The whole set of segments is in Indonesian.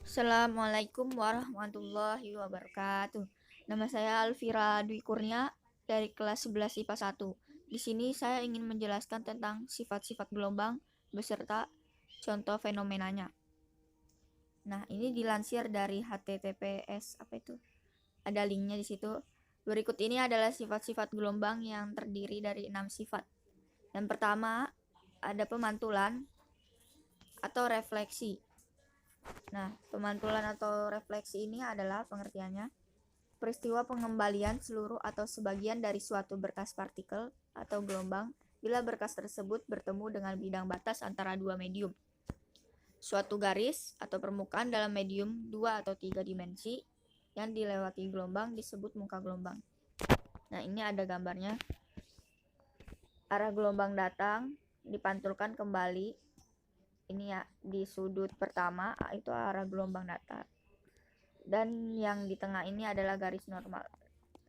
Assalamualaikum warahmatullahi wabarakatuh. Nama saya Alvira Dwi Kurnia dari kelas 11 IPA 1. Di sini saya ingin menjelaskan tentang sifat-sifat gelombang beserta contoh fenomenanya. Nah, ini dilansir dari HTTPS apa itu? Ada linknya di situ. Berikut ini adalah sifat-sifat gelombang yang terdiri dari 6 sifat. Yang pertama, ada pemantulan atau refleksi. Nah, pemantulan atau refleksi ini adalah pengertiannya peristiwa pengembalian seluruh atau sebagian dari suatu berkas partikel atau gelombang bila berkas tersebut bertemu dengan bidang batas antara dua medium. Suatu garis atau permukaan dalam medium 2 atau 3 dimensi yang dilewati gelombang disebut muka gelombang. Nah, ini ada gambarnya. Arah gelombang datang dipantulkan kembali. Ini ya di sudut pertama itu arah gelombang datang. Dan yang di tengah ini adalah garis normal.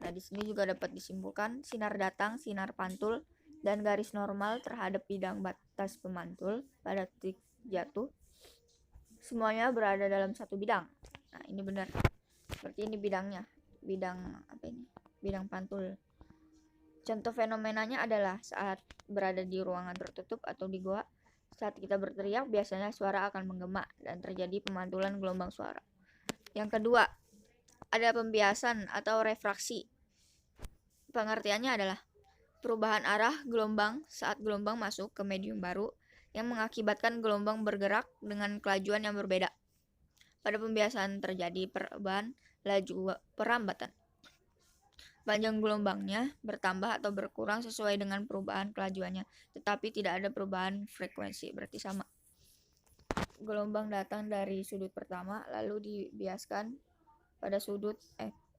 Nah, di sini juga dapat disimpulkan sinar datang, sinar pantul, dan garis normal terhadap bidang batas pemantul pada titik jatuh. Semuanya berada dalam satu bidang. Nah, ini benar. Seperti ini bidangnya. Bidang apa ini? Bidang pantul. Contoh fenomenanya adalah saat berada di ruangan tertutup atau di goa. Saat kita berteriak, biasanya suara akan menggema dan terjadi pemantulan gelombang suara. Yang kedua, ada pembiasan atau refraksi. Pengertiannya adalah perubahan arah gelombang saat gelombang masuk ke medium baru yang mengakibatkan gelombang bergerak dengan kelajuan yang berbeda. Pada pembiasan terjadi perubahan laju perambatan. Panjang gelombangnya bertambah atau berkurang sesuai dengan perubahan kelajuannya, tetapi tidak ada perubahan frekuensi, berarti sama. Gelombang datang dari sudut pertama lalu dibiaskan pada sudut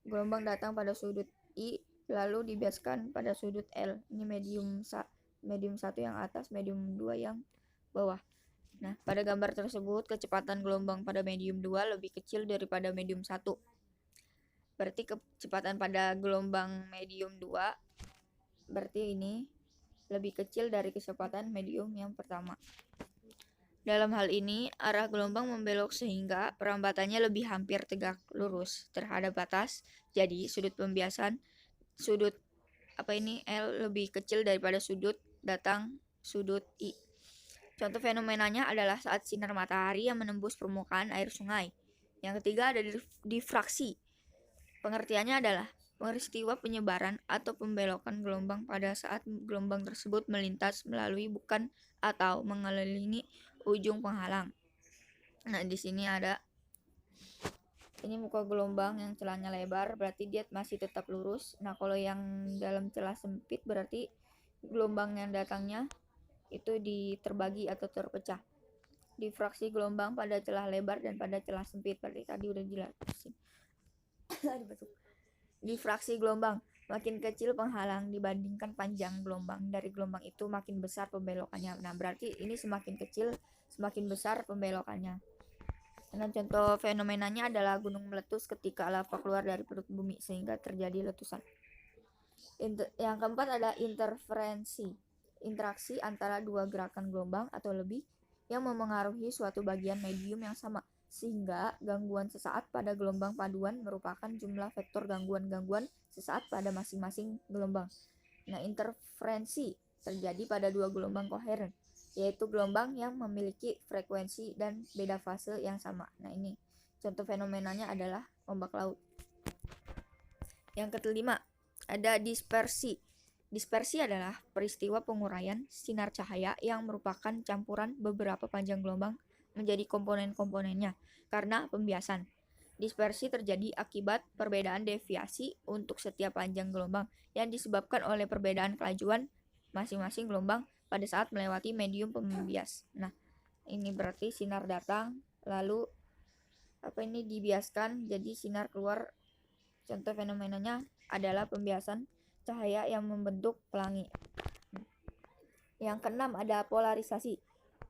gelombang datang pada sudut I lalu dibiaskan pada sudut L. Ini medium 1 yang atas, medium 2 yang bawah. Nah, pada gambar tersebut kecepatan gelombang pada medium 2 lebih kecil daripada medium 1. Berarti kecepatan pada gelombang medium 2 berarti ini lebih kecil dari kecepatan medium yang pertama. Dalam hal ini, arah gelombang membelok sehingga perambatannya lebih hampir tegak lurus terhadap batas. Jadi, sudut pembiasan sudut L lebih kecil daripada sudut datang sudut I. Contoh fenomenanya adalah saat sinar matahari yang menembus permukaan air sungai. Yang ketiga ada difraksi. Pengertiannya adalah peristiwa penyebaran atau pembelokan gelombang pada saat gelombang tersebut melintas melalui bukan atau mengelilingi ujung penghalang. Nah, di sini ada ini muka gelombang yang celahnya lebar, berarti dia masih tetap lurus. Nah, kalau yang dalam celah sempit berarti gelombang yang datangnya itu terbagi atau terpecah. Difraksi gelombang pada celah lebar dan pada celah sempit, berarti tadi udah jelasin. Difraksi gelombang, makin kecil penghalang dibandingkan panjang gelombang. Dari gelombang itu makin besar pembelokannya. Nah, berarti ini semakin kecil semakin besar pembelokannya. Dan contoh fenomenanya adalah gunung meletus ketika lava keluar dari perut bumi sehingga terjadi letusan. Yang keempat ada interferensi, interaksi antara dua gerakan gelombang atau lebih yang memengaruhi suatu bagian medium yang sama, sehingga gangguan sesaat pada gelombang paduan merupakan jumlah vektor gangguan-gangguan sesaat pada masing-masing gelombang. Nah, interferensi terjadi pada dua gelombang koheren, yaitu gelombang yang memiliki frekuensi dan beda fase yang sama. Nah, ini contoh fenomenanya adalah ombak laut. Yang kelima, ada dispersi. Dispersi adalah peristiwa penguraian sinar cahaya yang merupakan campuran beberapa panjang gelombang menjadi komponen-komponennya karena pembiasan. Dispersi terjadi akibat perbedaan deviasi untuk setiap panjang gelombang yang disebabkan oleh perbedaan kelajuan masing-masing gelombang pada saat melewati medium pembias. Nah, ini berarti sinar datang lalu dibiaskan jadi sinar keluar. Contoh fenomenanya adalah pembiasan cahaya yang membentuk pelangi. Yang keenam ada polarisasi.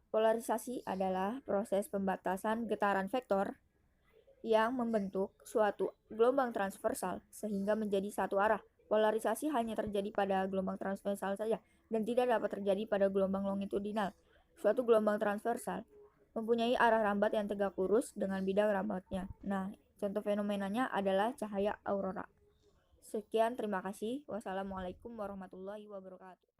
Polarisasi adalah proses pembatasan getaran vektor yang membentuk suatu gelombang transversal sehingga menjadi satu arah. Polarisasi hanya terjadi pada gelombang transversal saja dan tidak dapat terjadi pada gelombang longitudinal. Suatu gelombang transversal mempunyai arah rambat yang tegak lurus dengan bidang rambatnya. Nah, contoh fenomenanya adalah cahaya aurora. Sekian, terima kasih. Wassalamualaikum warahmatullahi wabarakatuh.